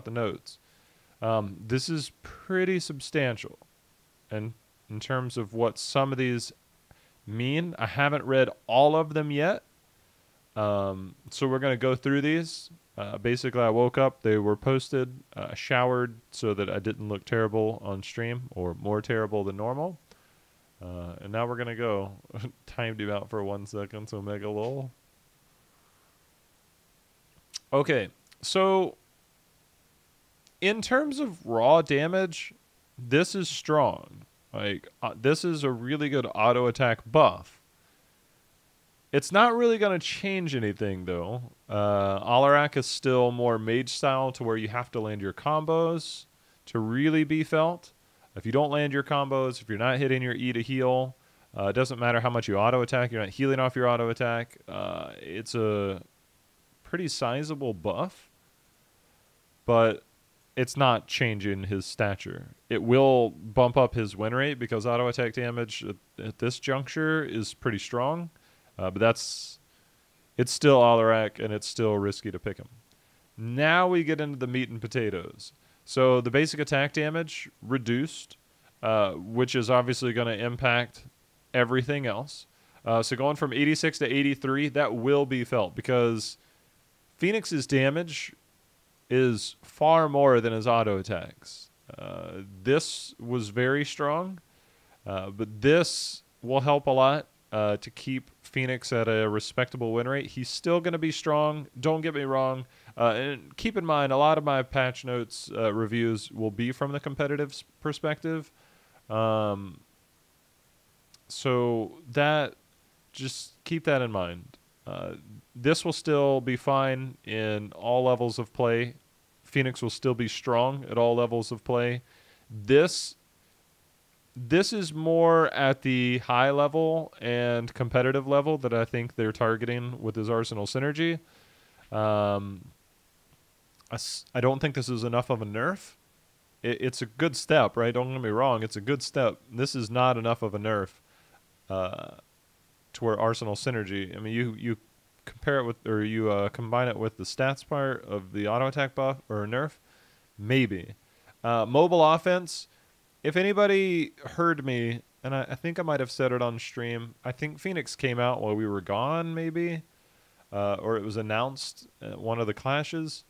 out the notes. This is pretty substantial. And in terms of what some of these mean, I haven't read all of them yet. So we're going to go through these. Basically, I woke up, they were posted, showered so that I didn't look terrible on stream or more terrible than normal. And now we're going to go. Timed him out for 1 second, so mega lol. Okay, so in terms of raw damage, this is strong. Like, this is a really good auto attack buff. It's not really going to change anything, though. Alarak is still more mage style to where you have to land your combos to really be felt. If you don't land your combos, if you're not hitting your E to heal, it doesn't matter how much you auto attack. You're not healing off your auto attack. It's a pretty sizable buff, but it's not changing his stature. It will bump up his win rate because auto attack damage at this juncture is pretty strong. But it's still Alarak, and it's still risky to pick him. Now we get into the meat and potatoes. So the basic attack damage reduced, which is obviously going to impact everything else. So going from 86 to 83, that will be felt because Phoenix's damage is far more than his auto attacks. This was very strong, but this will help a lot to keep Phoenix at a respectable win rate. He's still going to be strong. Don't get me wrong. And keep in mind, a lot of my patch notes reviews will be from the competitive perspective. So that, just keep that in mind. This will still be fine in all levels of play. Phoenix will still be strong at all levels of play. This is more at the high level and competitive level that I think they're targeting with his Arsenal synergy. I don't think this is enough of a nerf. It's a good step, right? Don't get me wrong. It's a good step. This is not enough of a nerf to where Arsenal synergy. I mean, you compare it with, or you combine it with the stats part of the auto attack buff or nerf, maybe. Mobile offense. If anybody heard me, and I think I might have said it on stream, I think Phoenix came out while we were gone, maybe, or it was announced at one of the clashes.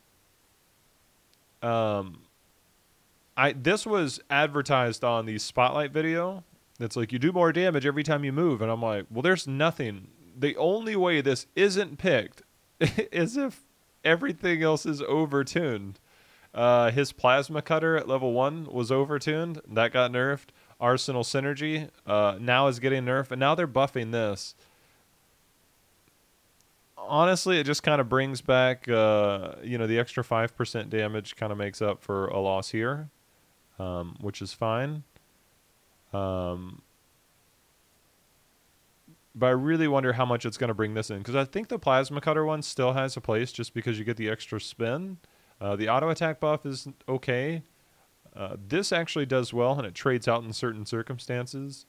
This was advertised on the Spotlight video. It's like, you do more damage every time you move, and I'm like, well, there's nothing. The only way this isn't picked is if everything else is overtuned. His plasma cutter at level 1 was overtuned. That got nerfed. Arsenal synergy now is getting nerfed, and now they're buffing this. Honestly, it just kind of brings back, the extra 5% damage kind of makes up for a loss here, which is fine. But I really wonder how much it's going to bring this in, because I think the plasma cutter one still has a place just because you get the extra spin. The auto attack buff is okay. This actually does well, and it trades out in certain circumstances.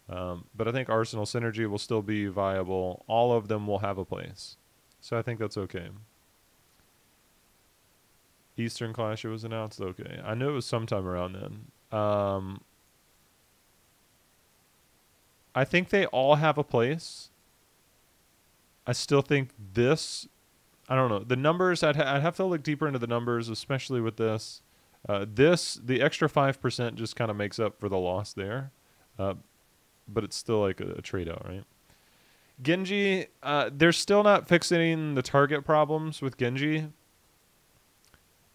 But I think Arsenal synergy will still be viable. All of them will have a place. So I think that's okay. Eastern Clash, it was announced? Okay. I knew it was sometime around then. I think they all have a place. I still think this... I don't know. The numbers, I'd have to look deeper into the numbers, especially with this. The extra 5% just kind of makes up for the loss there. But it's still like a trade-out, right? Genji, they're still not fixing the target problems with Genji.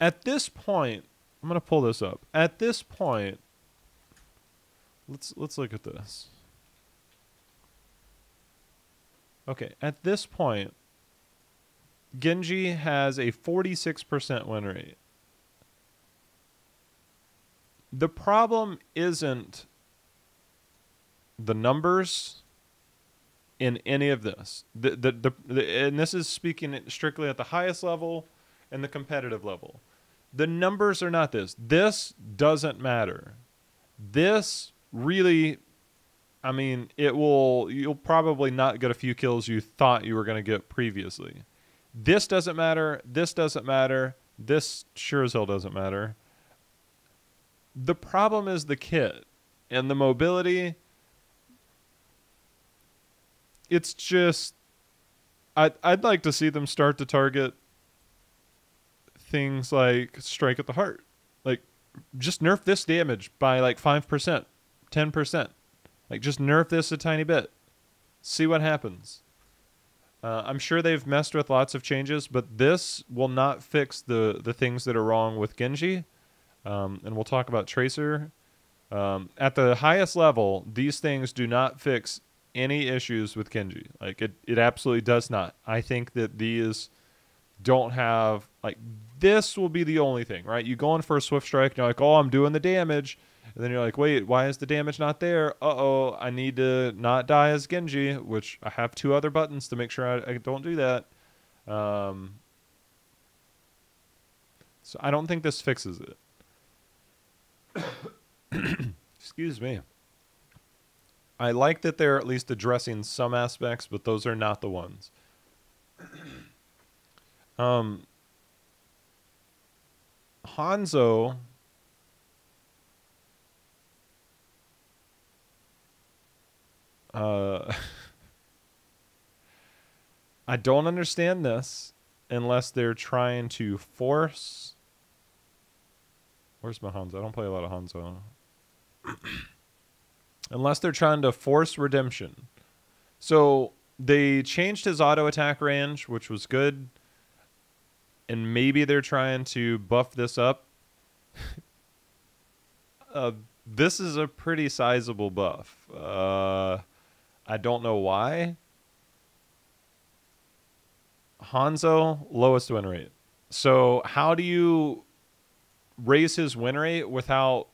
At this point, I'm going to pull this up. At this point, let's look at this. Okay, at this point, Genji has a 46% win rate. The problem isn't the numbers in any of this. And this is speaking strictly at the highest level and the competitive level. The numbers are not this. This doesn't matter. This really, I mean, you'll probably not get a few kills you thought you were going to get previously. This doesn't matter. This doesn't matter. This sure as hell doesn't matter. The problem is the kit and the mobility. It's just I'd like to see them start to target things like strike at the heart. Like just nerf this damage by like 5%, 10%. Like just nerf this a tiny bit. See what happens. I'm sure they've messed with lots of changes, but this will not fix the things that are wrong with Genji. And we'll talk about Tracer. At the highest level, these things do not fix any issues with Genji. Like it absolutely does not. I think that these don't have, like, this will be the only thing, right? You go in for a Swift Strike, and you're like, oh, I'm doing the damage. And then you're like, wait, why is the damage not there? Uh-oh, I need to not die as Genji, which I have 2 other buttons to make sure I don't do that. So I don't think this fixes it. Excuse me. I like that they're at least addressing some aspects, but those are not the ones. Hanzo I don't understand this unless they're trying to force. Where's my Hanzo? I don't play a lot of Hanzo. Unless they're trying to force redemption. So they changed his auto attack range, which was good. And maybe they're trying to buff this up. This is a pretty sizable buff. I don't know why. Hanzo, lowest win rate. So how do you raise his win rate without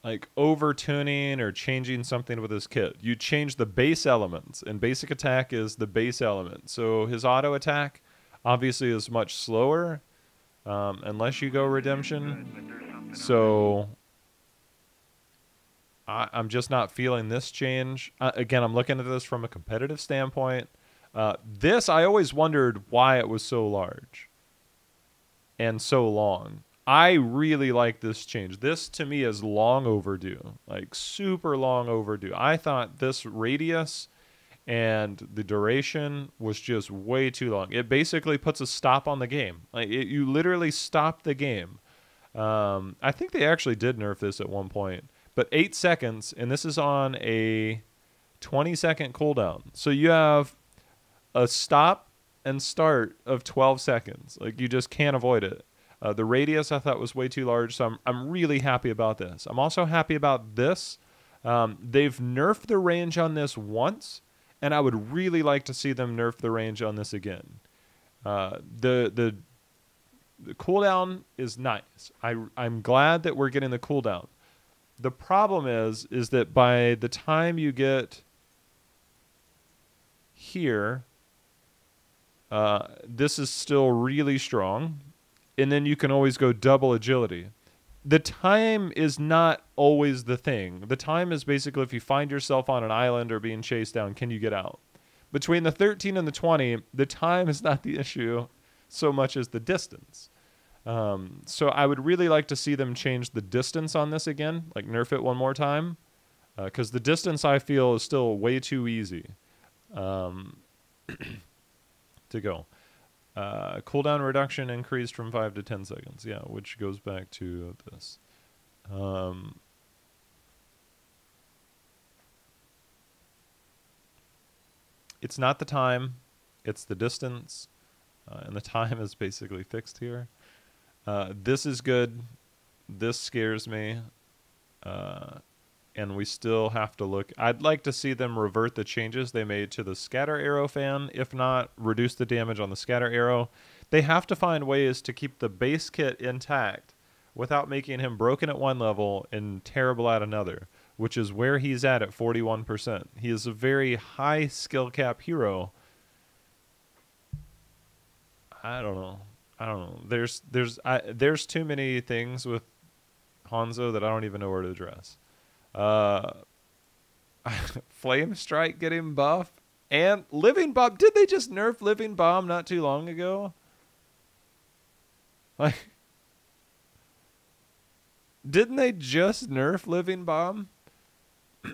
like over-tuning or changing something with his kit? You change the base elements, and basic attack is the base element. So his auto attack obviously is much slower unless you go redemption. So I'm just not feeling this change. Again, I'm looking at this from a competitive standpoint. This, I always wondered why it was so large and so long. I really like this change. This, to me, is long overdue. Like, super long overdue. I thought this radius and the duration was just way too long. It basically puts a stop on the game. Like, you literally stop the game. I think they actually did nerf this at one point. But 8 seconds, and this is on a 20-second cooldown. So you have a stop and start of 12 seconds. Like, you just can't avoid it. The radius I thought was way too large, so I'm really happy about this. I'm also happy about this. They've nerfed the range on this once, and I would really like to see them nerf the range on this again. The cooldown is nice. I'm glad that we're getting the cooldown. The problem is that by the time you get here, this is still really strong, and then you can always go double agility. The time is not always the thing. The time is basically if you find yourself on an island or being chased down, can you get out? Between the 13 and the 20, the time is not the issue so much as the distance. So I would really like to see them change the distance on this again, like nerf it one more time, because the distance I feel is still way too easy to go. Cooldown reduction increased from 5 to 10 seconds. Yeah, which goes back to this. It's not the time, it's the distance, and the time is basically fixed here. This is good. This scares me. And we still have to look. I'd like to see them revert the changes they made to the scatter arrow fan. If not, reduce the damage on the scatter arrow. They have to find ways to keep the base kit intact without making him broken at one level and terrible at another, which is where he's at 41%. He is a very high skill cap hero. I don't know. There's too many things with Hanzo that I don't even know where to address. Flame Strike getting buff and Living Bomb. Did they just nerf Living Bomb not too long ago? Like, didn't they just nerf Living Bomb? I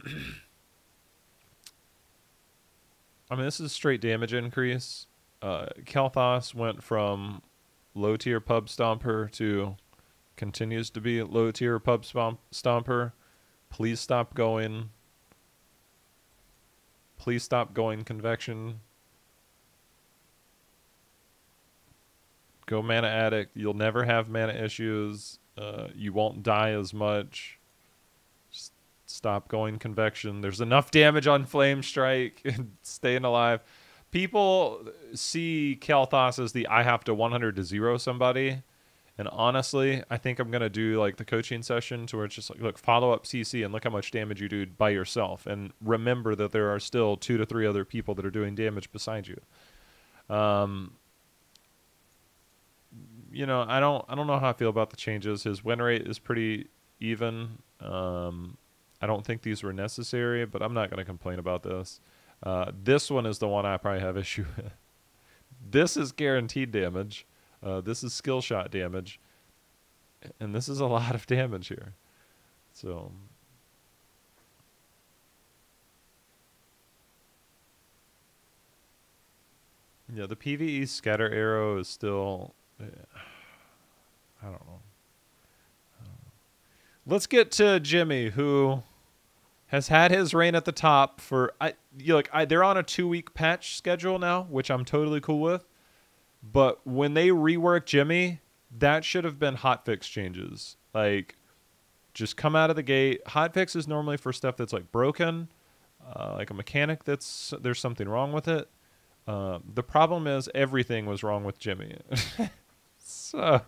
mean, this is straight damage increase. Kalthos went from low tier pub stomper to continues to be low tier pub stomper. Please stop going. Please stop going convection. Go mana addict. You'll never have mana issues. You won't die as much. Just stop going convection. There's enough damage on Flame Strike and staying alive. People see Kalthos as the I have to 100 to 0 somebody. And honestly, I think I'm going to do like the coaching session to where it's just like, look, follow up CC and look how much damage you do by yourself. And remember that there are still 2 to 3 other people that are doing damage beside you. You know, I don't know how I feel about the changes. His win rate is pretty even. I don't think these were necessary, but I'm not going to complain about this. This one is the one I probably have issue with. This is guaranteed damage. This is skill shot damage. And this is a lot of damage here. So yeah, the PvE scatter arrow is still I don't know. Let's get to Jimmy, who has had his reign at the top for they're on a 2-week patch schedule now, which I'm totally cool with. But when they rework Jimmy, that should have been hotfix changes. Like, just come out of the gate. Hotfix is normally for stuff that's like broken, like a mechanic there's something wrong with it. The problem is everything was wrong with Jimmy. So,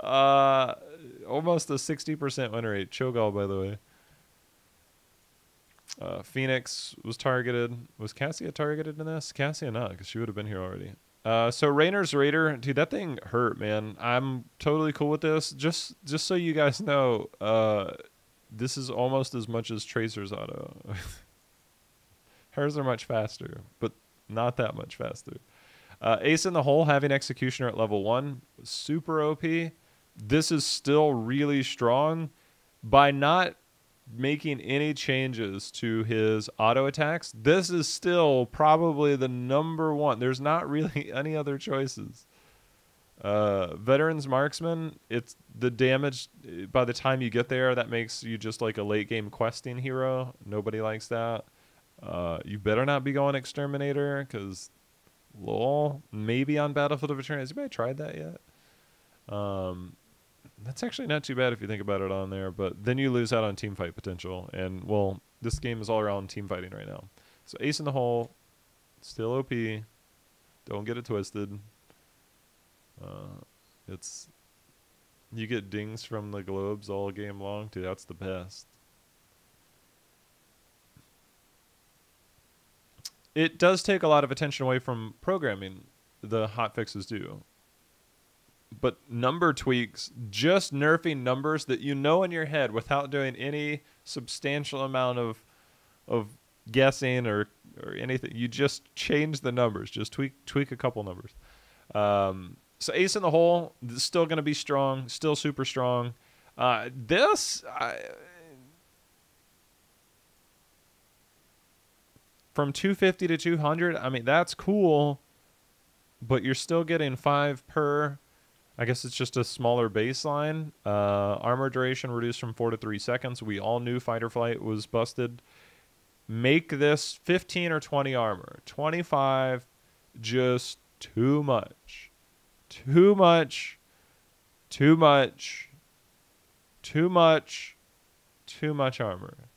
almost a 60% win rate. Cho'Gall, by the way. Phoenix was targeted. Was Cassia targeted in this? Cassia not, because she would have been here already. So Rainer's Raider, dude, that thing hurt, man. I'm totally cool with this. Just so you guys know, this is almost as much as Tracer's auto. Hers are much faster, but not that much faster. Ace in the Hole having Executioner at level 1, super OP. This is still really strong. By not making any changes to his auto attacks, this is still probably the #1. There's not really any other choices. Veterans Marksman, it's the damage by the time you get there that makes you just like a late game questing hero. Nobody likes that. You better not be going Exterminator, because lol, maybe on Battlefield of Eternity. Has anybody tried that yet? That's actually not too bad if you think about it on there, but then you lose out on team fight potential. And, well, this game is all around team fighting right now. So Ace in the Hole, still OP. Don't get it twisted. You get dings from the globes all game long, dude. That's the best. It does take a lot of attention away from programming, the hotfixes do. But number tweaks, just nerfing numbers that you know in your head without doing any substantial amount of guessing or anything. You just change the numbers. Just tweak a couple numbers. So Ace in the Hole is still going to be strong, still super strong. From 250 to 200, I mean, that's cool, but you're still getting 5 per. I guess it's just a smaller baseline. Armor duration reduced from 4 to 3 seconds. We all knew Fight or Flight was busted. Make this 15 or 20 armor. 25, just too much. Too much. Too much. Too much. Too much armor.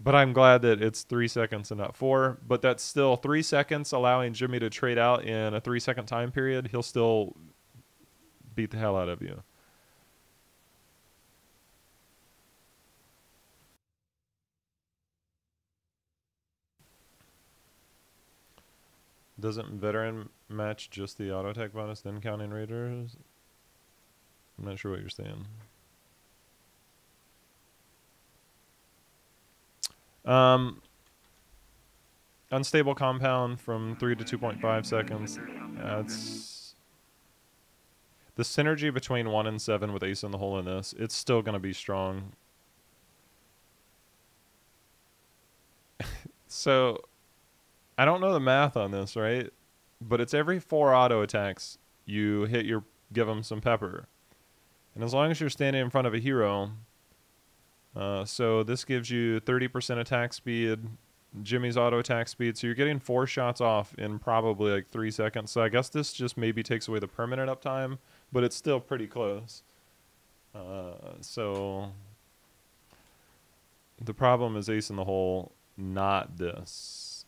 But I'm glad that it's 3 seconds and not 4. But that's still 3 seconds, allowing Jimmy to trade out in a 3-second time period. He'll still beat the hell out of you. Doesn't veteran match just the auto attack bonus, then counting raiders? I'm not sure what you're saying. Unstable compound from 3 to 2.5 seconds. That's The synergy between 1 and 7 with Ace in the Hole in this, it's still going to be strong. So, I don't know the math on this, right? But it's every 4 auto attacks you give them some pepper. And as long as you're standing in front of a hero, so this gives you 30% attack speed, Jimmy's auto attack speed, so you're getting 4 shots off in probably like 3 seconds. So I guess this just maybe takes away the permanent uptime, but it's still pretty close. So the problem is Ace in the Hole, not this.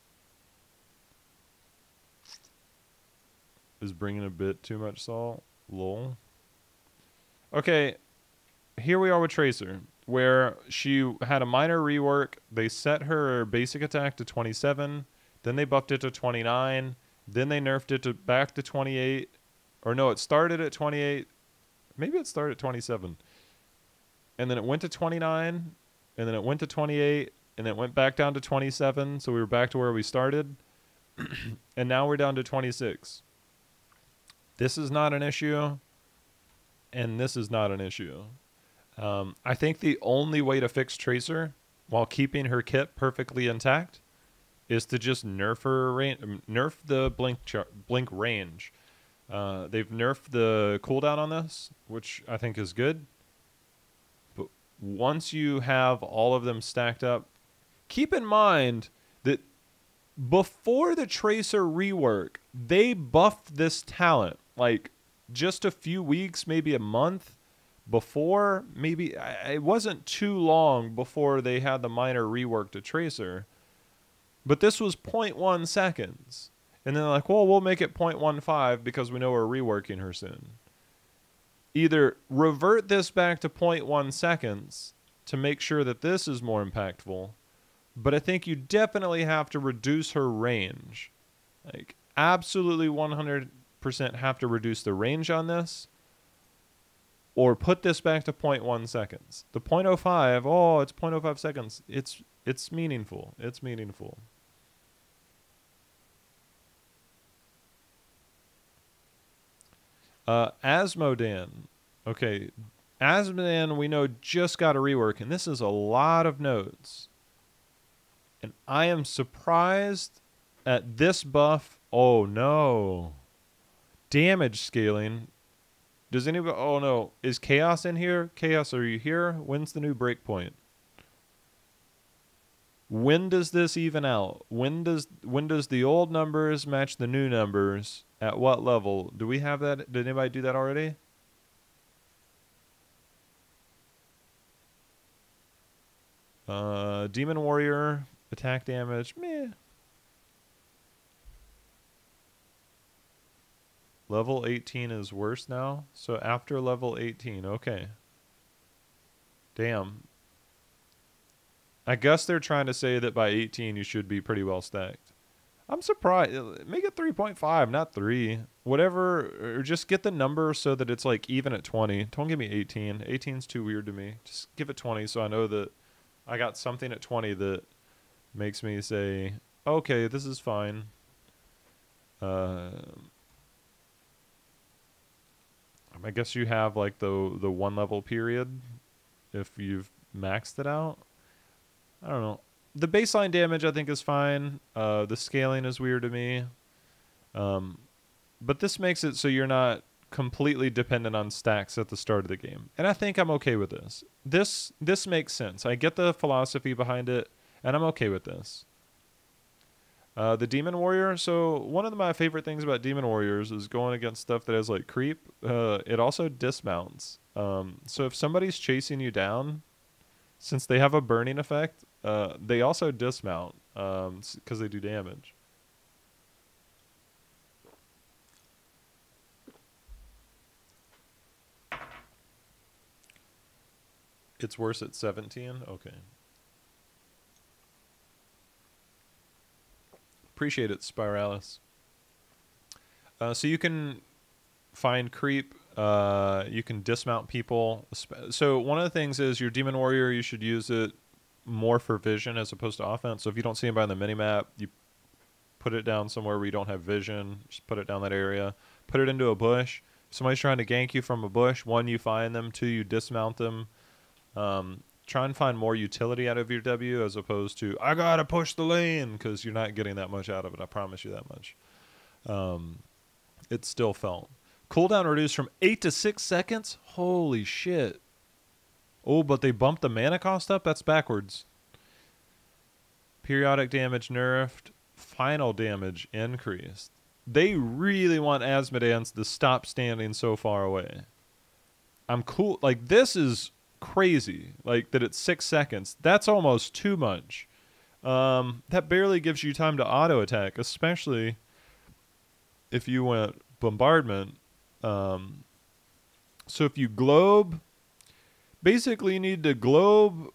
Is bringing a bit too much salt. Lol. Okay, here we are with Tracer, where she had a minor rework. They set her basic attack to 27, then they buffed it to 29, then they nerfed it to back to 28. Or no, it started at 28. Maybe it started at 27. And then it went to 29, and then it went to 28, and then it went back down to 27, so we were back to where we started. And now we're down to 26. This is not an issue, and this is not an issue. I think the only way to fix Tracer while keeping her kit perfectly intact is to just nerf the blink range. They've nerfed the cooldown on this, which I think is good. But once you have all of them stacked up, keep in mind that before the Tracer rework, they buffed this talent like just a few weeks, maybe a month before. Maybe it wasn't too long before they had the minor rework to Tracer, but this was 0.1 seconds. And then they're like, well, we'll make it 0.15 because we know we're reworking her soon. Either revert this back to 0.1 seconds to make sure that this is more impactful, but I think you definitely have to reduce her range. Like, absolutely 100% have to reduce the range on this, or put this back to 0.1 seconds. The 0.05, oh, it's 0.05 seconds. It's meaningful. It's meaningful. Asmodan. Okay, Asmodan we know just got a rework, and this is a lot of nodes. And I am surprised at this buff. Oh no. Damage scaling. Does anybody... Oh no. Is Chaos in here? Chaos, are you here? When's the new breakpoint? When does this even out? When does the old numbers match the new numbers? At what level? Do we have that? Did anybody do that already? Demon Warrior, attack damage, meh. Level 18 is worse now? So after level 18, okay. Damn. I guess they're trying to say that by 18 you should be pretty well stacked. I'm surprised. Make it 3.5, not 3. Whatever, or just get the number so that it's like even at 20. Don't give me 18. 18's too weird to me. Just give it 20 so I know that I got something at 20 that makes me say, okay, this is fine. I guess you have like the 1 level period if you've maxed it out. I don't know. The baseline damage I think is fine. The scaling is weird to me. But this makes it so you're not completely dependent on stacks at the start of the game. And I think I'm okay with this. This makes sense. I get the philosophy behind it, and I'm okay with this. The Demon Warrior. So one of my favorite things about Demon Warriors is going against stuff that has like creep. It also dismounts. So if somebody's chasing you down, since they have a burning effect, they also dismount because they do damage. It's worse at 17? Okay. Appreciate it, Spiralis. So you can find creep. You can dismount people. So one of the things is your Demon Warrior, you should use it more for vision as opposed to offense. So if you don't see anybody on the minimap, you put it down somewhere where you don't have vision. Just put it down that area. Put it into a bush. Somebody's trying to gank you from a bush. 1, you find them. 2, you dismount them. Try and find more utility out of your W as opposed to, I gotta push the lane, because you're not getting that much out of it. I promise you that much. It still felt. Cooldown reduced from 8 to 6 seconds? Holy shit. Oh, but they bumped the mana cost up? That's backwards. Periodic damage nerfed. Final damage increased. They really want Asmodeans to stop standing so far away. I'm cool. Like, this is crazy. Like, that it's 6 seconds. That's almost too much. That barely gives you time to auto attack, especially if you went bombardment. So if you globe, basically you need to globe,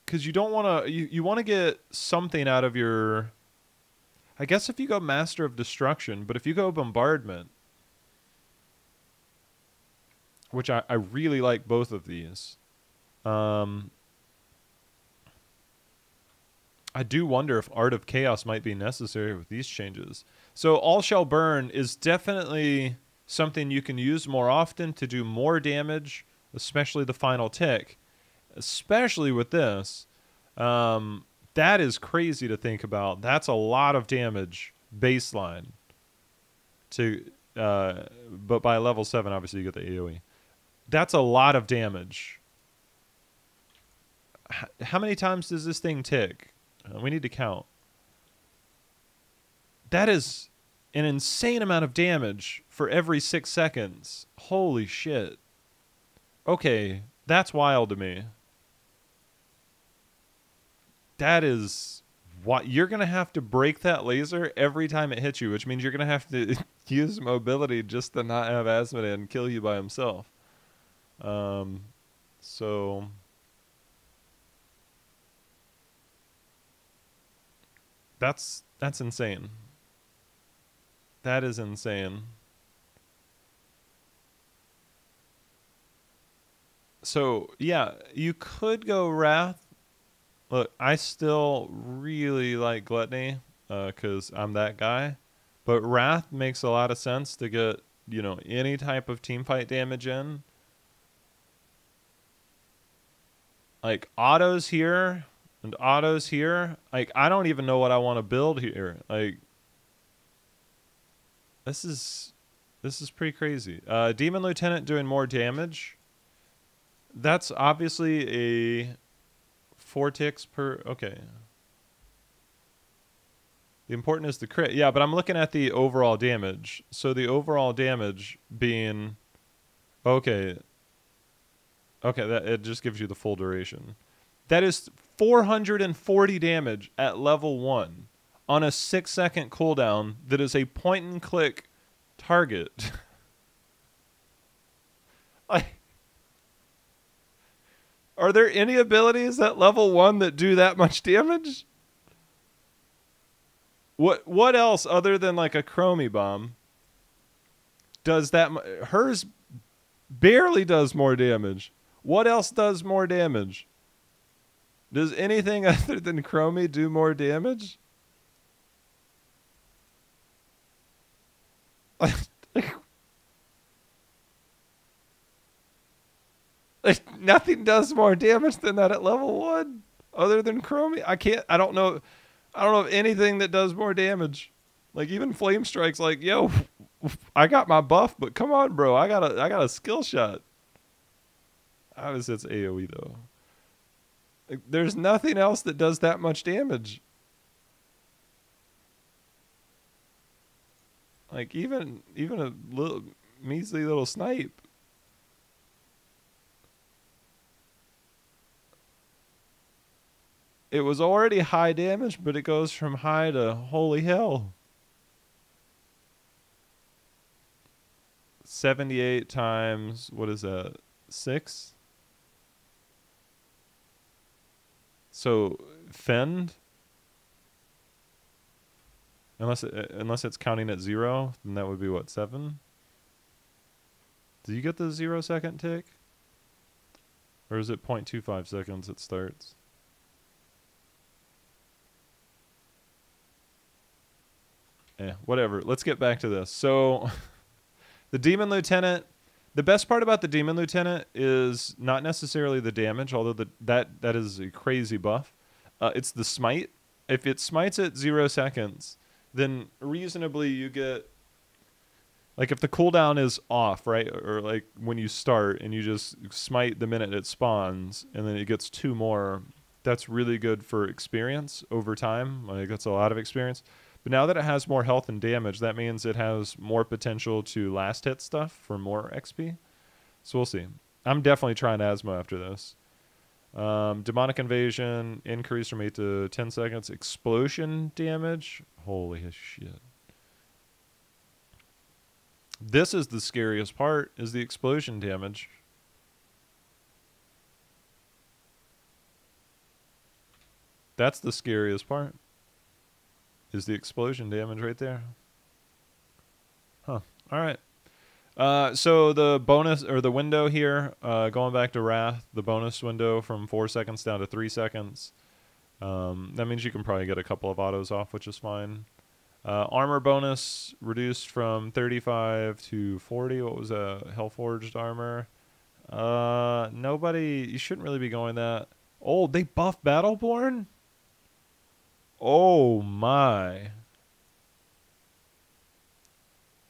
because you don't want to, you want to get something out of your, I guess if you go Master of Destruction, but if you go bombardment, which I really like both of these. I do wonder if Art of Chaos might be necessary with these changes. So All Shall Burn is definitely something you can use more often to do more damage, especially the final tick. Especially with this. That is crazy to think about. That's a lot of damage baseline. But by level 7, obviously, you get the AoE. That's a lot of damage. How many times does this thing tick? We need to count. That is an insane amount of damage for every 6 seconds. Holy shit. Okay, that's wild to me. That is what you're going to have to break that laser every time it hits you, which means you're going to have to use mobility just to not have Asmodean kill you by himself. So that's insane. That is insane. So, yeah, you could go Wrath. Look, I still really like Gluttony, because I'm that guy. But Wrath makes a lot of sense to get, you know, any type of teamfight damage in. Like, autos here and autos here. Like, I don't even know what I want to build here. Like, this is pretty crazy. Demon Lieutenant doing more damage. That's obviously a 4 ticks per... Okay. The important is the crit. Yeah, but I'm looking at the overall damage. So the overall damage being... Okay. Okay, that it just gives you the full duration. That is 440 damage at level 1 on a 6-second cooldown that is a point-and-click target. Are there any abilities at level 1 that do that much damage? What else other than like a Chromie Bomb does that? Hers barely does more damage. What else does more damage? Does anything other than Chromie do more damage? Like, nothing does more damage than that at level 1 other than Chromie. I don't know of anything that does more damage. Like, even Flame Strike's like, yo, I got my buff, but come on, bro. I got a skill shot. Obviously, it's AoE, though. Like, there's nothing else that does that much damage. Like, even a little measly little snipe. It was already high damage, but it goes from high to holy hell. 78 times, what is that? 6? So, fend? Unless it's counting at 0, then that would be what, 7? Do you get the 0 second tick? Or is it 0.25 seconds it starts? Whatever. Let's get back to this. So, The Demon Lieutenant, the best part about the Demon Lieutenant is not necessarily the damage, although that is a crazy buff. It's the smite. If it smites at 0 seconds, then reasonably you get, like if the cooldown is off, right? Or like when you start and you just smite the minute it spawns and then it gets 2 more, that's really good for experience over time. Like that's a lot of experience. But now that it has more health and damage, that means it has more potential to last hit stuff for more XP. So we'll see. I'm definitely trying Asmo after this. Demonic Invasion, increase from 8 to 10 seconds. Explosion damage. Holy shit. This is the scariest part, is the explosion damage. That's the scariest part, is the explosion damage right there. Huh. All right. So the bonus, or the window here, going back to Wrath, the bonus window from 4 seconds down to 3 seconds. That means you can probably get a couple of autos off, which is fine. Armor bonus reduced from 35 to 40. What was a Hellforged armor? Nobody, you shouldn't really be going that. Oh, they buffed Battleborn? Oh my.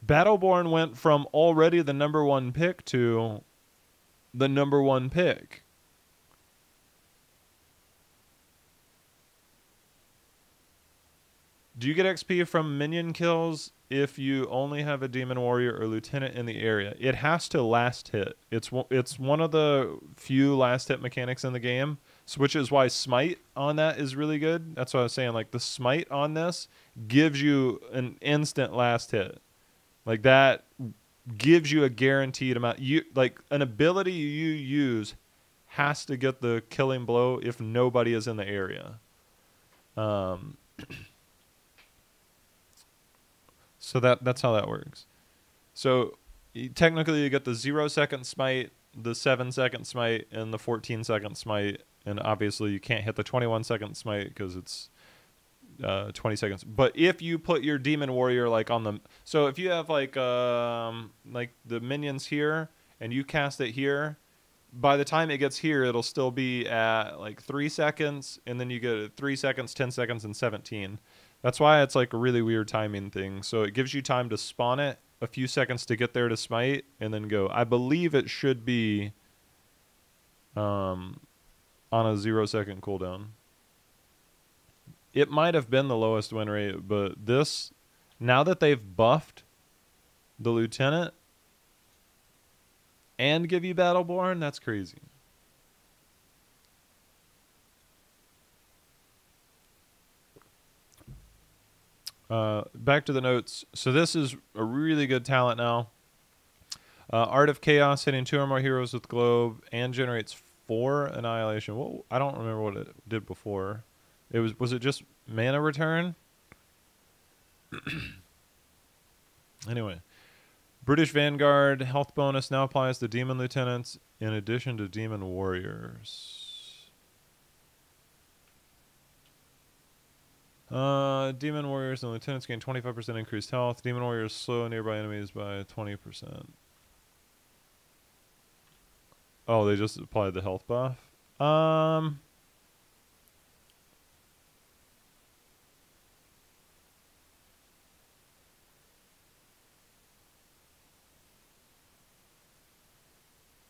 Battleborn went from already the #1 pick to the #1 pick. Do you get XP from minion kills if you only have a demon warrior or lieutenant in the area? It has to last hit. It's one of the few last hit mechanics in the game, so which is why smite on that is really good. That's what I was saying. Like the smite on this gives you an instant last hit. Like that gives you a guaranteed amount. You like an ability you use has to get the killing blow if nobody is in the area. So that's how that works. So technically you get the 0 second smite, the 7 second smite, and the 14 second smite. And obviously you can't hit the 21 second smite because it's 20 seconds. But if you put your demon warrior like on the, so if you have like the minions here and you cast it here, by the time it gets here it'll still be at like 3 seconds, and then you get 3 seconds, 10 seconds, and 17. That's why it's like a really weird timing thing. So it gives you time to spawn it, a few seconds to get there to smite, and then go. I believe it should be on a 0 second cooldown. It might have been the lowest win rate, but this, now that they've buffed the lieutenant and give you Battleborn, that's crazy. Back to the notes. So this is a really good talent now. Art of Chaos, hitting 2 or more heroes with Globe and generates 4 Annihilation. Well, I don't remember what it did before. Was it just mana return? Anyway. British Vanguard, health bonus now applies to Demon Lieutenants in addition to Demon Warriors. Demon Warriors and Lieutenants gain 25% increased health. Demon Warriors slow nearby enemies by 20%. Oh, they just applied the health buff?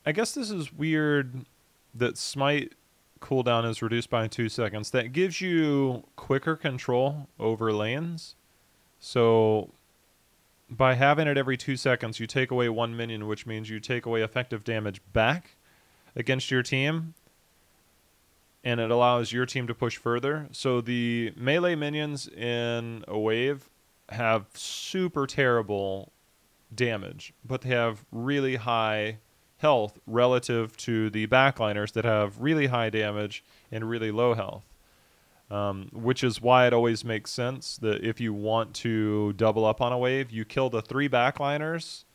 I guess this is weird that smite cooldown is reduced by 2 seconds. That gives you quicker control over lanes. So by having it every 2 seconds, you take away 1 minion, which means you take away effective damage back against your team, and it allows your team to push further. So the melee minions in a wave have super terrible damage, but they have really high health relative to the backliners that have really high damage and really low health, which is why it always makes sense that if you want to double up on a wave, you kill the 3 backliners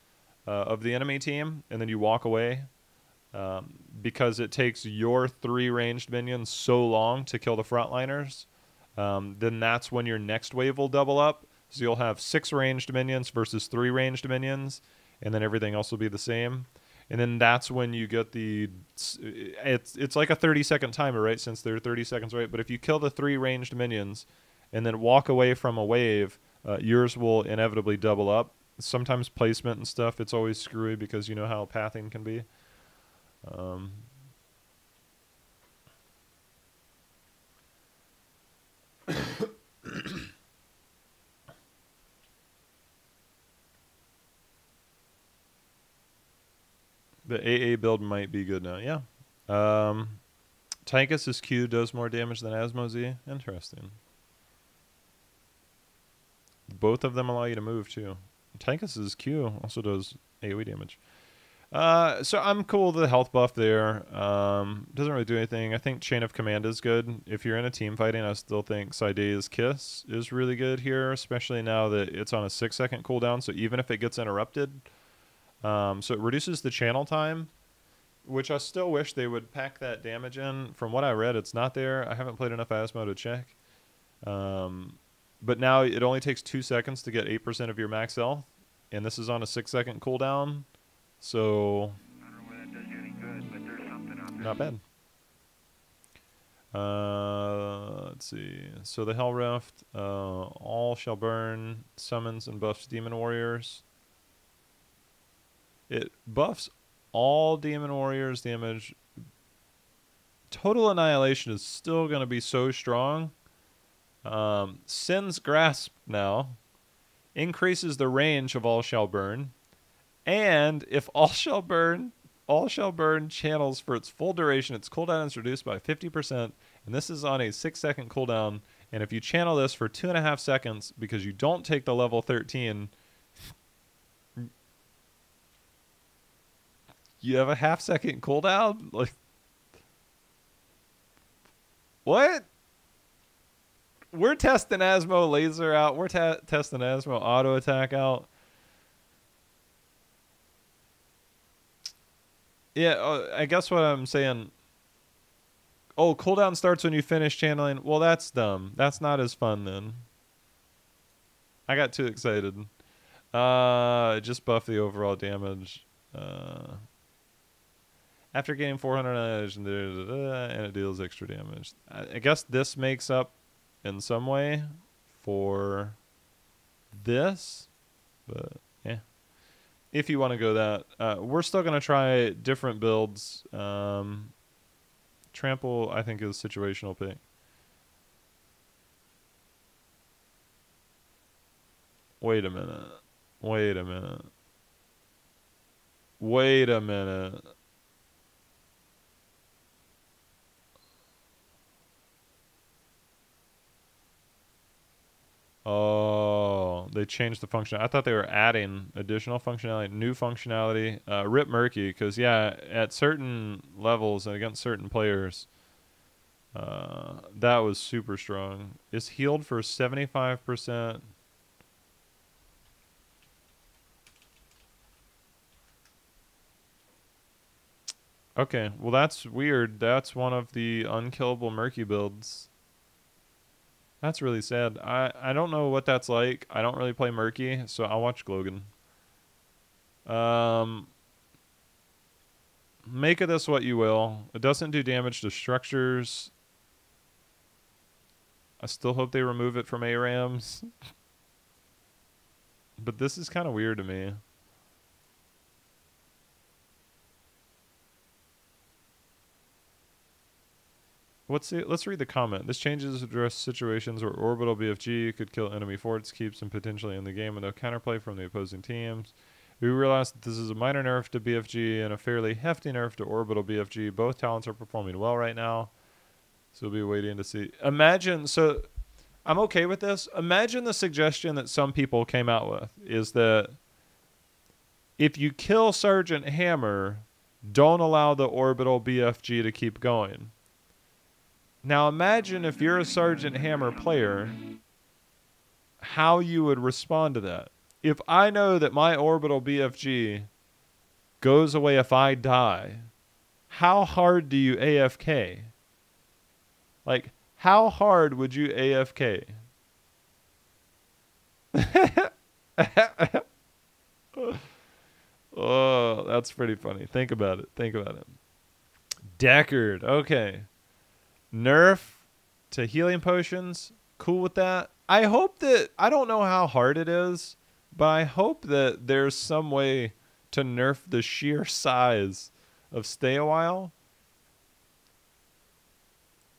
of the enemy team and then you walk away, because it takes your 3 ranged minions so long to kill the frontliners. Then that's when your next wave will double up. So you'll have 6 ranged minions versus 3 ranged minions. and then everything else will be the same. And then that's when you get the it's like a 30-second timer, right? Since they're 30 seconds, right? But if you kill the 3 ranged minions and then walk away from a wave, yours will inevitably double up. Sometimes placement and stuff, it's always screwy because you know how pathing can be. The AA build might be good now. Yeah. Tychus's Q does more damage than Asmo Z. Interesting. Both of them allow you to move too. Tychus's Q also does AoE damage. So I'm cool with the health buff there. Doesn't really do anything. I think Chain of Command is good. If you're in a team fighting, I still think Saidea's Kiss is really good here, especially now that it's on a 6-second cooldown. So even if it gets interrupted, so it reduces the channel time, which I still wish they would pack that damage in. From what I read, it's not there. I haven't played enough Asmo to check. But now it only takes 2 seconds to get 8% of your max health, and this is on a 6-second cooldown. So, I don't know whether that does you any good, but there's something out there. not bad. Let's see. So the Hell Rift, all shall burn, summons and buffs demon warriors. It buffs all demon warriors damage. Total annihilation is still going to be so strong. Sin's Grasp now increases the range of all shall burn. And if all shall burn channels for its full duration, its cooldown is reduced by 50%. And this is on a 6-second cooldown. And if you channel this for 2.5 seconds, because you don't take the level 13, you have a half-second cooldown? Like, what? We're testing Asmo laser out. We're testing Asmo auto attack out. Yeah, I guess what I'm saying. Oh, cooldown starts when you finish channeling. Well, that's dumb. That's not as fun then. I got too excited. Just buff the overall damage. After gaining 400 damage, and it deals extra damage. I guess this makes up in some way for this, but yeah. If you want to go that, we're still going to try different builds. Trample, I think, is a situational pick. Wait a minute. Wait a minute. Wait a minute. Oh, they changed the function. I thought they were adding additional functionality, new functionality. Rip Murky, because, yeah, at certain levels and against certain players, that was super strong. It's healed for 75%. Okay, well, that's weird. That's one of the unkillable Murky builds. That's really sad. I don't know what that's like. I don't really play Murky, so I'll watch Glogan. Make of this what you will. It doesn't do damage to structures. I still hope they remove it from ARAMs. But this is kind of weird to me. Let's read the comment. This changes address situations where orbital BFG could kill enemy forts, keeps them potentially in the game with no counterplay from the opposing teams. We realize that this is a minor nerf to BFG and a fairly hefty nerf to orbital BFG. Both talents are performing well right now, so we'll be waiting to see. Imagine, so I'm okay with this. Imagine the suggestion that some people came out with is that if you kill Sergeant Hammer, don't allow the orbital BFG to keep going. Now imagine if you're a Sergeant Hammer player, how you would respond to that. If I know that my orbital BFG goes away if I die, how hard do you AFK? Like, how hard would you AFK? That's pretty funny. Think about it. Think about it. Deckard. Okay. Nerf to healing potions. Cool with that. I hope that, I don't know how hard it is, but I hope that there's some way to nerf the sheer size of stay a while.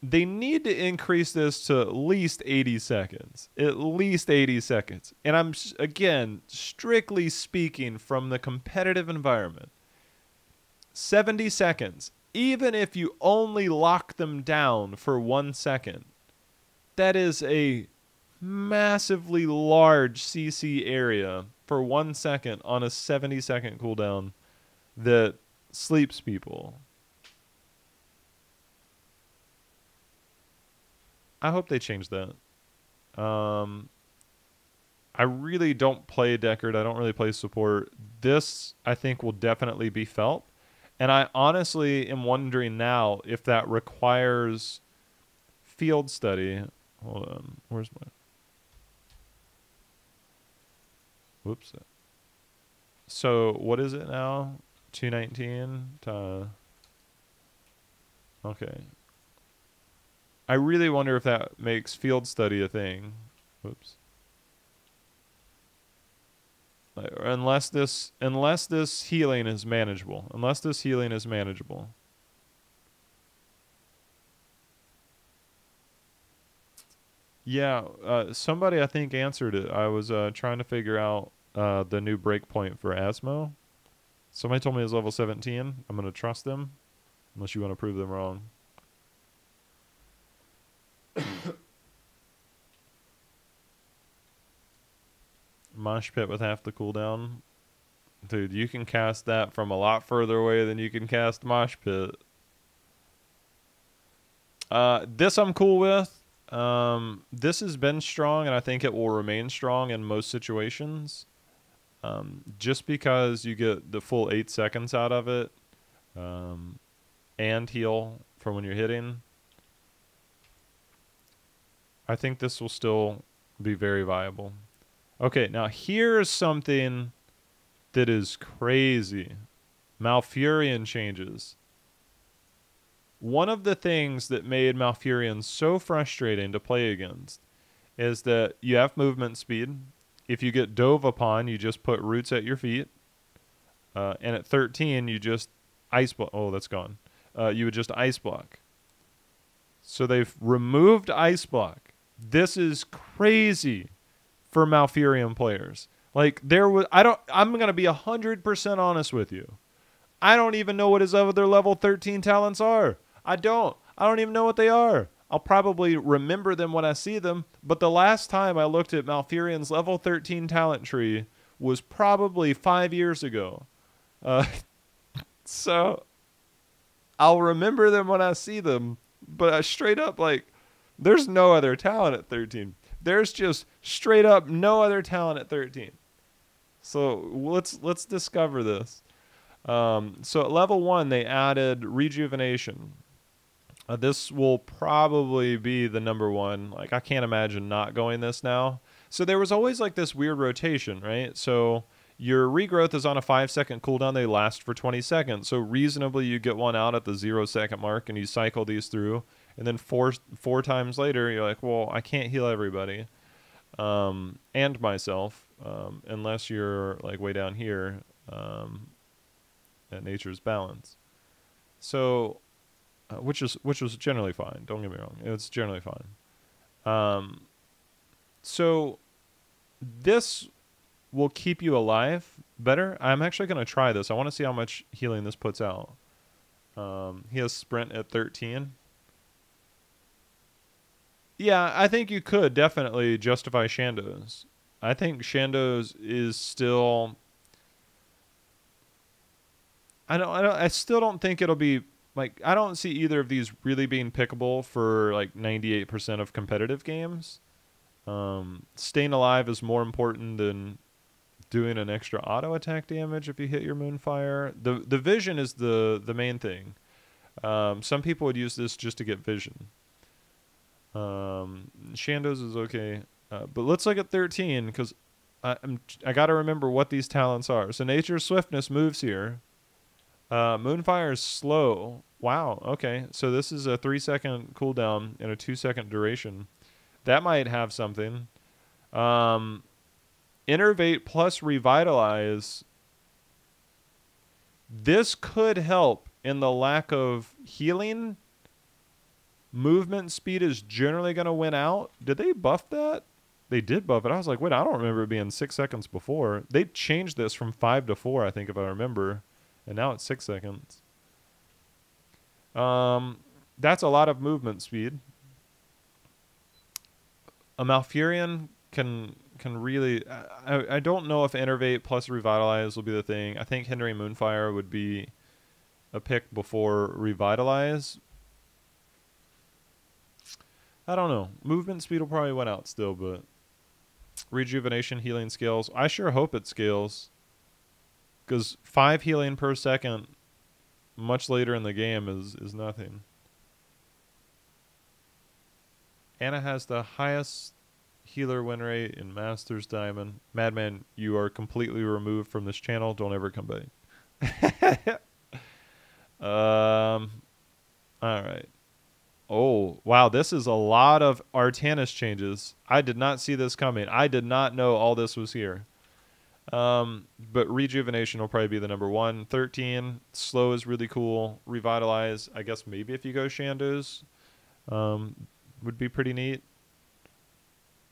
They need to increase this to at least 80 seconds. At least 80 seconds. And I'm, again, strictly speaking from the competitive environment. 70 seconds. Even if you only lock them down for 1 second, that is a massively large CC area for 1 second on a 70-second cooldown that sleeps people. I hope they change that. I really don't play Deckard. I don't really play support. This, I think, will definitely be felt. And I honestly am wondering now if that requires field study. Hold on. Where's my... Whoops. So what is it now? 219 to... Okay. I really wonder if that makes field study a thing. Whoops. Unless this healing is manageable. Unless this healing is manageable. Yeah, somebody I think answered it. I was trying to figure out the new breakpoint for Asmo. Somebody told me it was level 17. I'm going to trust them. Unless you want to prove them wrong. Mosh pit with half the cooldown. Dude, you can cast that from a lot further away than you can cast mosh pit. This I'm cool with. This has been strong, and I think it will remain strong in most situations. Just because you get the full 8 seconds out of it, and heal from when you're hitting. I think this will still be very viable. Okay, now here's something that is crazy. Malfurion changes. One of the things that made Malfurion so frustrating to play against is that you have movement speed. If you get dove upon, you just put roots at your feet. And at 13, you just ice block. Oh, that's gone. You would just ice block. So they've removed ice block. This is crazy for Malfurion players. Like I'm going to be 100% honest with you. I don't even know what his other level 13 talents are. I don't even know what they are. I'll probably remember them when I see them, but the last time I looked at Malfurion's level 13 talent tree was probably 5 years ago. So I'll remember them when I see them, but I straight up, like, there's no other talent at 13. There's just straight up no other talent at 13. So let's discover this. So at level 1, they added rejuvenation. This will probably be the number one. Like, I can't imagine not going this now. So there was always like this weird rotation, right? So your regrowth is on a 5-second cooldown. They last for 20 seconds. So reasonably, you get one out at the 0-second mark, and you cycle these through. And then four times later, you're like, well, I can't heal everybody, and myself, unless you're like way down here at nature's balance. So, which was generally fine. Don't get me wrong; it's generally fine. So this will keep you alive better. I'm actually going to try this. I want to see how much healing this puts out. He has sprint at 13. Yeah, I think you could definitely justify Shando's. I think Shando's is still... I still don't think it'll be... Like, I don't see either of these really being pickable for, like, 98% of competitive games. Staying alive is more important than doing an extra auto attack damage if you hit your Moonfire. The vision is the main thing. Some people would use this just to get vision. Shando's is okay, but let's look at 13 because I got to remember what these talents are. So Nature's Swiftness moves here. Moonfire is slow. Wow. Okay. So this is a 3-second cooldown and a 2-second duration. That might have something. Innervate plus Revitalize. This could help in the lack of healing. Movement speed is generally going to win out. Did they buff that? They did buff it. I was like, wait, I don't remember it being 6 seconds before. They changed this from 5 to 4, I think, if I remember. And now it's 6 seconds. That's a lot of movement speed. A Malfurion can really... I don't know if Innervate plus Revitalize will be the thing. I think Hindering Moonfire would be a pick before Revitalize. I don't know. Movement speed will probably win out still, but... Rejuvenation healing scales. I sure hope it scales. Because 5 healing per second much later in the game is nothing. Anna has the highest healer win rate in Masters Diamond. Madman, you are completely removed from this channel. Don't ever come back. Alright. Oh, wow, this is a lot of Artanis changes. I did not see this coming. I did not know all this was here. But Rejuvenation will probably be the number one. 13, Slow is really cool. Revitalize, I guess maybe if you go Shando's, would be pretty neat.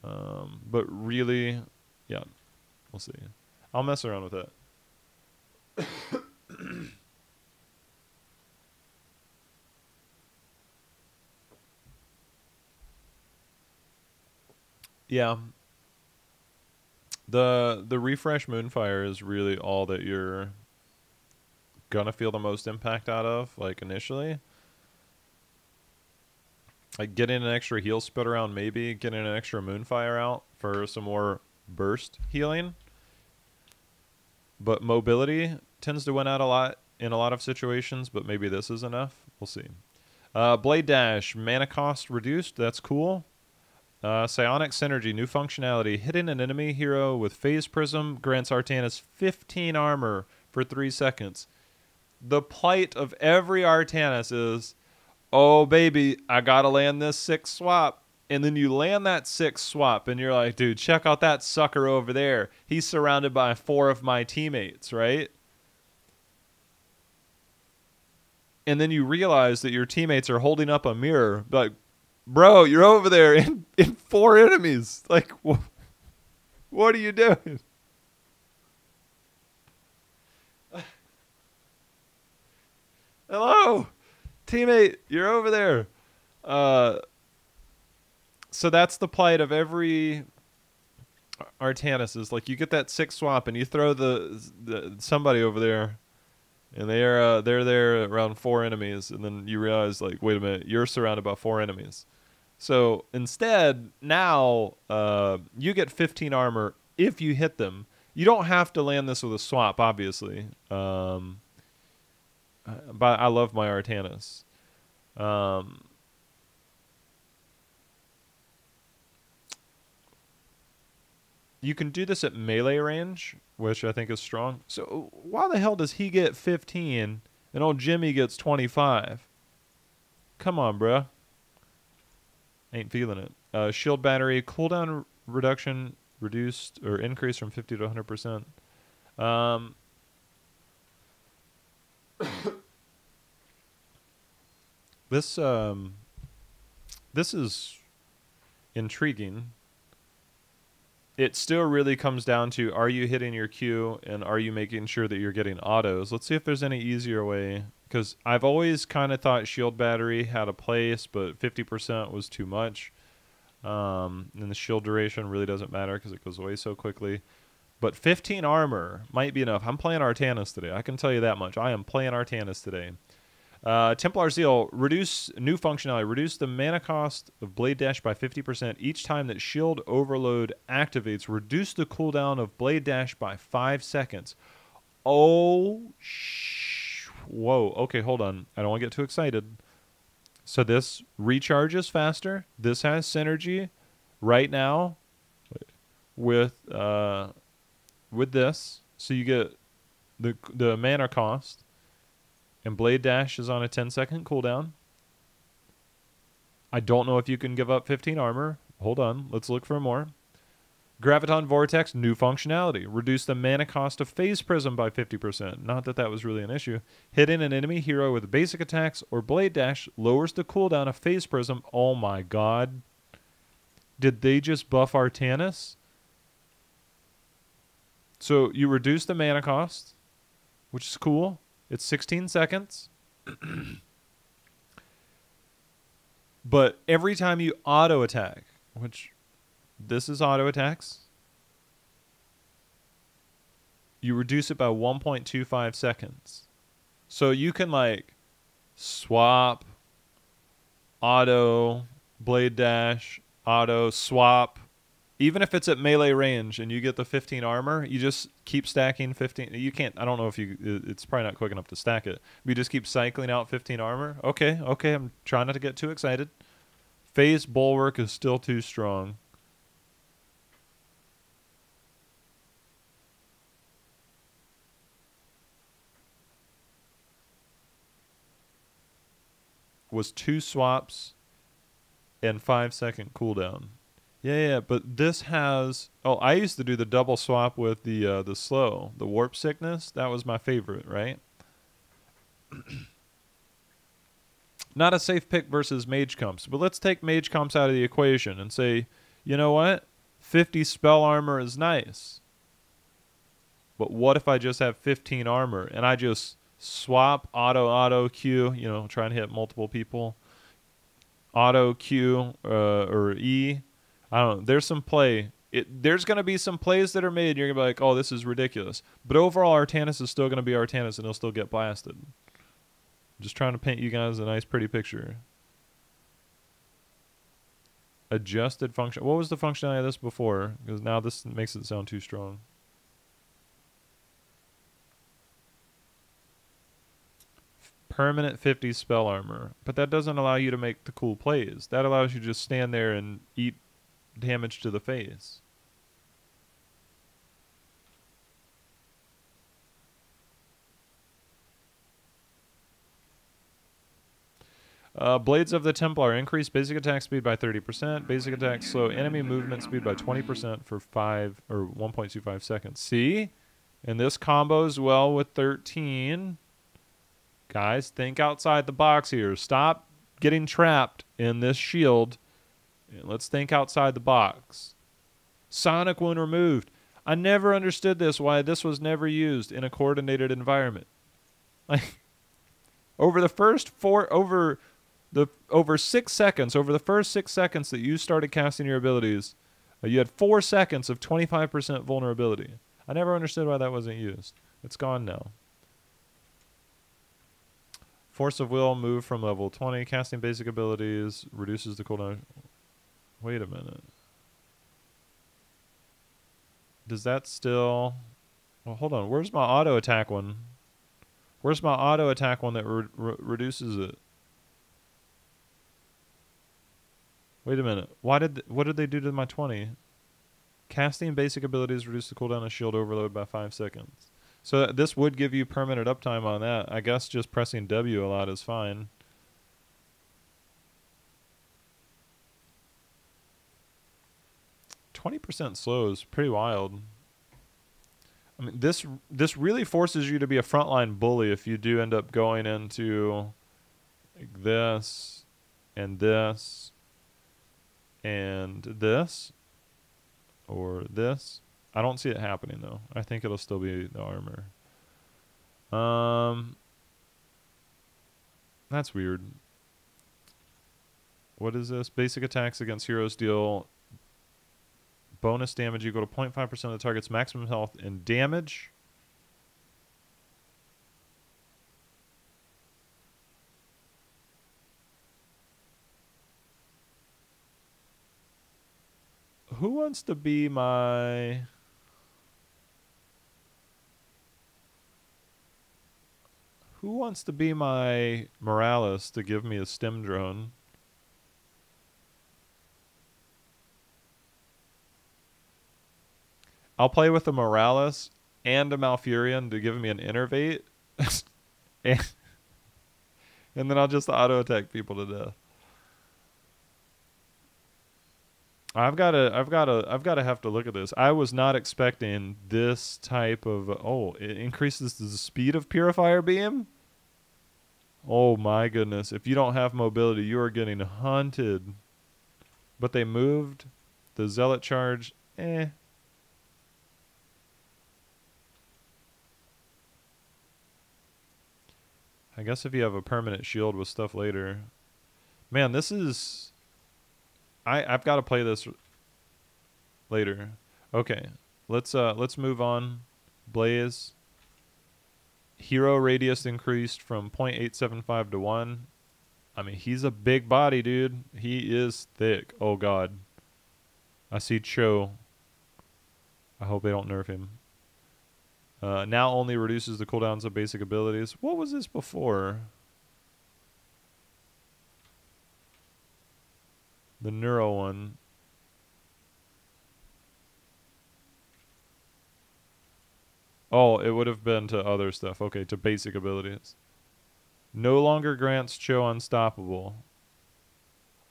But really, yeah, we'll see. I'll mess around with it. Yeah. The refresh Moonfire is really all that you're gonna feel the most impact out of, like initially. Like getting an extra heal spit around, maybe getting an extra Moonfire out for some more burst healing. But mobility tends to win out a lot in a lot of situations, but maybe this is enough. We'll see. Blade Dash, mana cost reduced. That's cool. Psionic Synergy, new functionality. Hitting an enemy hero with Phase Prism grants Artanis 15 armor for 3 seconds. The plight of every Artanis is, oh, baby, I gotta land this 6 swap. And then you land that 6 swap, and you're like, dude, check out that sucker over there. He's surrounded by 4 of my teammates, right? And then you realize that your teammates are holding up a mirror, like, bro, you're over there in 4 enemies. Like, what are you doing? Hello, teammate, you're over there. So that's the plight of every Artanis. Is like you get that 6 swap and you throw the somebody over there, and they're there around 4 enemies, and then you realize, like, wait a minute, you're surrounded by 4 enemies. So instead, now you get 15 armor if you hit them. You don't have to land this with a swap, obviously. But I love my Artanis. You can do this at melee range, which I think is strong. So why the hell does he get 15 and old Jimmy gets 25? Come on, bruh. Ain't feeling it. Shield battery, cooldown reduction reduced or increased from 50 to 100%. This is intriguing. It still really comes down to, are you hitting your Q and are you making sure that you're getting autos? Let's see if there's any easier way, because I've always kind of thought shield battery had a place, but 50% was too much. And the shield duration really doesn't matter because it goes away so quickly. But 15 armor might be enough. I'm playing Artanis today. I can tell you that much. I am playing Artanis today. Templar Zeal, reduce new functionality. Reduce the mana cost of Blade Dash by 50% each time that Shield Overload activates. Reduce the cooldown of Blade Dash by 5 seconds. Oh, whoa. Okay, hold on. I don't want to get too excited. So this recharges faster. This has synergy right now with this. So you get the mana cost. And Blade Dash is on a 10-second cooldown. I don't know if you can give up 15 armor. Hold on. Let's look for more. Graviton Vortex, new functionality. Reduce the mana cost of Phase Prism by 50%. Not that that was really an issue. Hitting an enemy hero with basic attacks or Blade Dash lowers the cooldown of Phase Prism. Oh my god. Did they just buff Artanis? So you reduce the mana cost, which is cool. It's 16 seconds. But every time you auto attack, which this is auto attacks, you reduce it by 1.25 seconds. So you can like swap, auto, blade dash, auto, swap. Even if it's at melee range and you get the 15 armor, you just keep stacking 15. You can't, I don't know if you, it's probably not quick enough to stack it. You just keep cycling out 15 armor. Okay, I'm trying not to get too excited. Phase Bulwark is still too strong. Was 2 swaps and 5-second cooldown. Yeah, but this has... Oh, I used to do the double swap with the slow. The Warp Sickness, that was my favorite, right? Not a safe pick versus Mage Comps, but let's take Mage Comps out of the equation and say, you know what? 50 spell armor is nice. But what if I just have 15 armor and I just swap, auto, Q, you know, try and hit multiple people. Auto, Q, or E. I don't know. There's some play. There's going to be some plays that are made. You're going to be like, oh, this is ridiculous. But overall, Artanis is still going to be Artanis, and he'll still get blasted. Just trying to paint you guys a nice, pretty picture. Adjusted function. What was the functionality of this before? Because now this makes it sound too strong. Permanent 50 spell armor. But that doesn't allow you to make the cool plays. That allows you to just stand there and eat damage to the face. Blades of the Templar increase basic attack speed by 30%. Basic attack slow enemy movement speed by 20% for 5 or 1.25 seconds. See? And this combos well with 13. Guys, think outside the box here. Stop getting trapped in this shield. And let's think outside the box. Sonic wound removed. I never understood this, why this was never used in a coordinated environment. Like, over the first over 6 seconds, over the first 6 seconds that you started casting your abilities, you had 4 seconds of 25% vulnerability. I never understood why that wasn't used. It's gone now. Force of Will moved from level 20. Casting basic abilities reduces the cooldown. Wait a minute. Does that still... Well, hold on. Where's my auto attack one? Where's my auto attack one that reduces it? Wait a minute. What did they do to my 20? Casting basic abilities reduce the cooldown of shield overload by 5 seconds. So this would give you permanent uptime on that. I guess just pressing W a lot is fine. %20 slow is pretty wild. I mean, this really forces you to be a frontline bully if you do end up going into like this and this and this or this. I don't see it happening though. I think it'll still be the armor. That's weird. What is this? Basic attacks against heroes deal bonus damage equal to 0.5% of the target's maximum health and damage. Who wants to be my... Who wants to be my Morales to give me a stem drone? I'll play with a Morales and a Malfurion to give me an Innervate. And then I'll just auto attack people to death. I've gotta have to look at this. I was not expecting this type of. Oh, it increases the speed of Purifier Beam. Oh my goodness! If you don't have mobility, you are getting hunted. But they moved the Zealot charge. Eh. I guess if you have a permanent shield with stuff later. Man, this is... I've got to play this later. Okay. Let's move on. Blaze. Hero radius increased from 0.875 to 1. I mean, he's a big body, dude. He is thick. Oh god. I see Cho. I hope they don't nerf him. Now only reduces the cooldowns of basic abilities. What was this before? The neuro one. Oh, it would have been to other stuff. Okay, to basic abilities. No longer grants Cho unstoppable.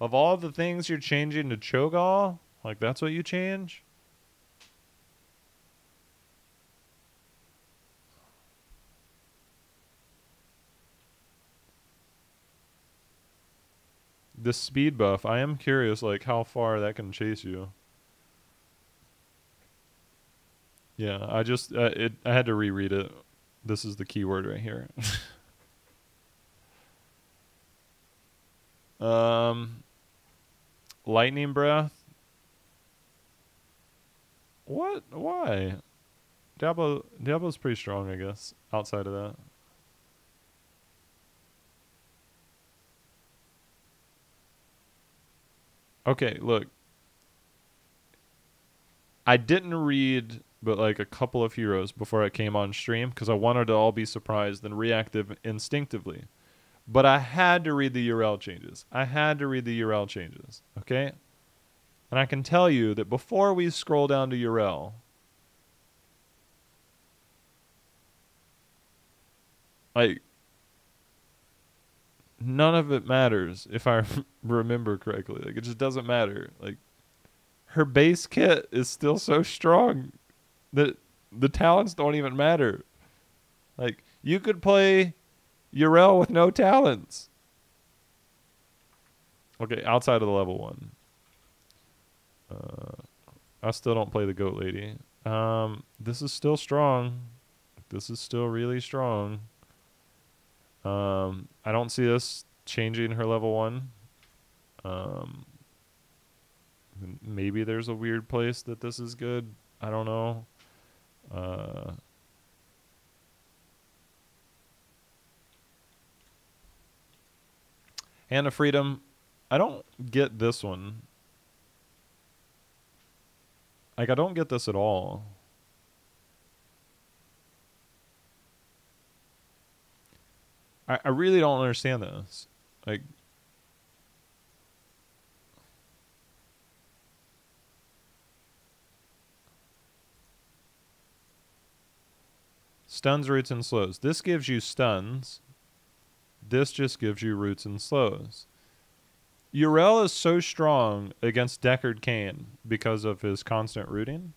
Of all the things you're changing to Cho'Gall, like that's what you change? This speed buff, I am curious like how far that can chase you. Yeah, I just I had to reread it. This is the keyword right here. Lightning breath. What? Why? Diablo's pretty strong, I guess, outside of that. Okay, look. I didn't read but like a couple of heroes before I came on stream because I wanted to all be surprised and reactive instinctively. But I had to read the URL changes. Okay? And I can tell you that before we scroll down to URL, like, none of it matters if I remember correctly. Like, it just doesn't matter. Like, her base kit is still so strong that the talents don't even matter. Like, you could play Yrel with no talents. Okay, outside of the level 1. I still don't play the Goat Lady. This is still strong. This is still really strong. I don't see us changing her level 1. Maybe there's a weird place that this is good. I don't know. Hand of Freedom. I don't get this one. Like, I don't get this at all. I really don't understand this. Like, stuns, roots, and slows. This gives you stuns. This just gives you roots and slows. Yrel is so strong against Deckard Cain because of his constant rooting,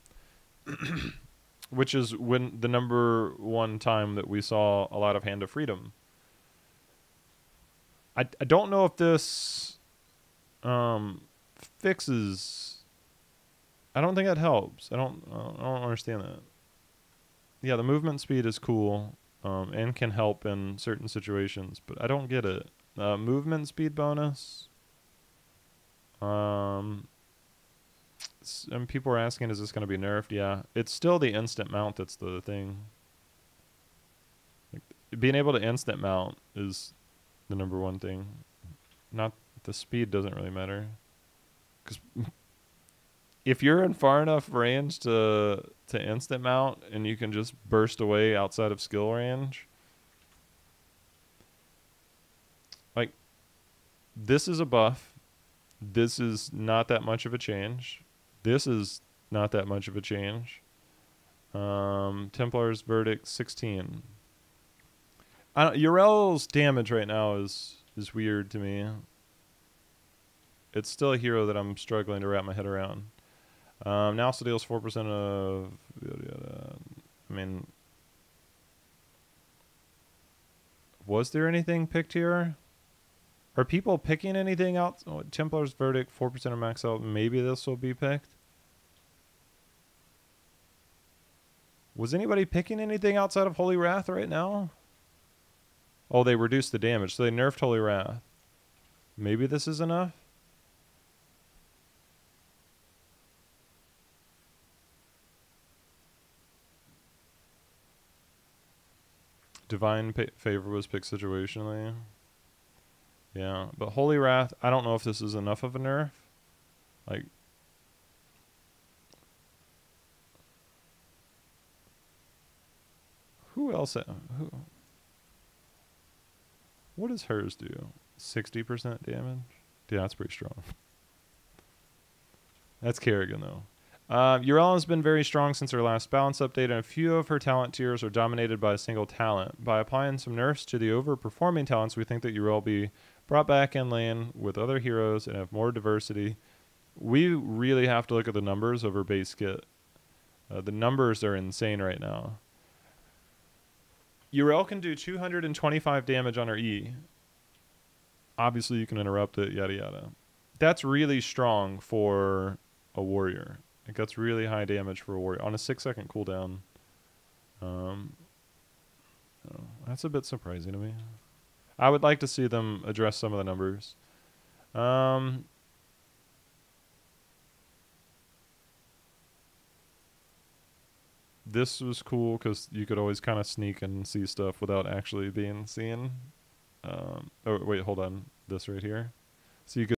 which is when the number one time that we saw a lot of Hand of Freedom. I don't know if this fixes. I don't think that helps. I don't understand that. Yeah, the movement speed is cool and can help in certain situations, but I don't get it. Movement speed bonus. And people are asking, is this going to be nerfed? Yeah, it's still the instant mount that's the thing. Like, being able to instant mount is the number one thing. Not the speed doesn't really matter. Because if you're in far enough range to instant mount and you can just burst away outside of skill range, like, this is a buff. This is not that much of a change. This is not that much of a change. Templar's Verdict 16. Urel's damage right now is weird to me. It's still a hero that I'm struggling to wrap my head around. Now also deals 4% of... I mean... Was there anything picked here? Are people picking anything out? Oh, Templar's Verdict, 4% of max out. Maybe this will be picked. Was anybody picking anything outside of Holy Wrath right now? Oh, they reduced the damage, so they nerfed Holy Wrath. Maybe this is enough? Divine Favor was picked situationally. Yeah, but Holy Wrath, I don't know if this is enough of a nerf. Like... Who else? Who? What does hers do? 60% damage? Yeah, that's pretty strong. That's Kerrigan, though. Urella has been very strong since her last balance update, and a few of her talent tiers are dominated by a single talent. By applying some nerfs to the overperforming talents, we think that Urella will be brought back in lane with other heroes and have more diversity. We really have to look at the numbers of her base kit. The numbers are insane right now. Urel can do 225 damage on her E. Obviously, you can interrupt it, yada yada. That's really strong for a warrior. Like, that's really high damage for a warrior on a 6-second cooldown. That's a bit surprising to me. I would like to see them address some of the numbers. This was cool because you could always kind of sneak and see stuff without actually being seen. Oh, wait, hold on. This right here. So you could